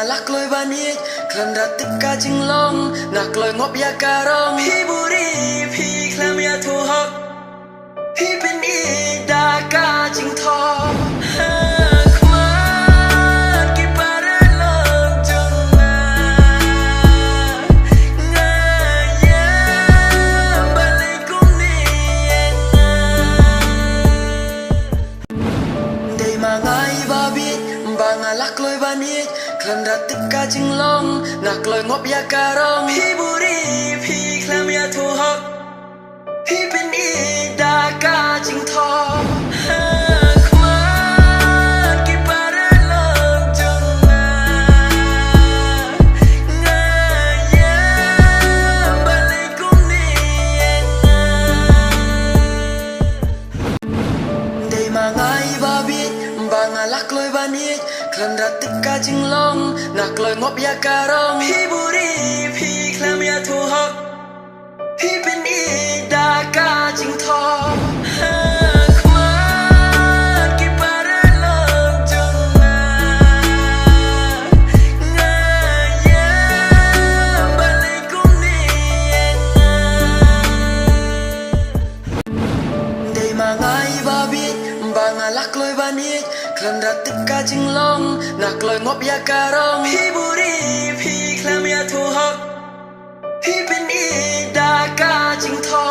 lak loi banit klan ratik ka jinglong nak loi ngop ya karong hi buri phi klam ya thu hok hi bin i da ka jing tho lak loi banit klan ratik ka jinglong nak loi ngop ya karong hi buri phi klam ya thu hok hi bin i da ka jing tho lak loi banit klan ratik ka jinglong nak loi ngop ya karong hi buri phi klam ya thu hok hi bin i da ka jing tho lak loi banit klan ratik ka jinglong nak loi ngop ya karong hi buri phi klam ya thu hok hi bin i da ka jing tho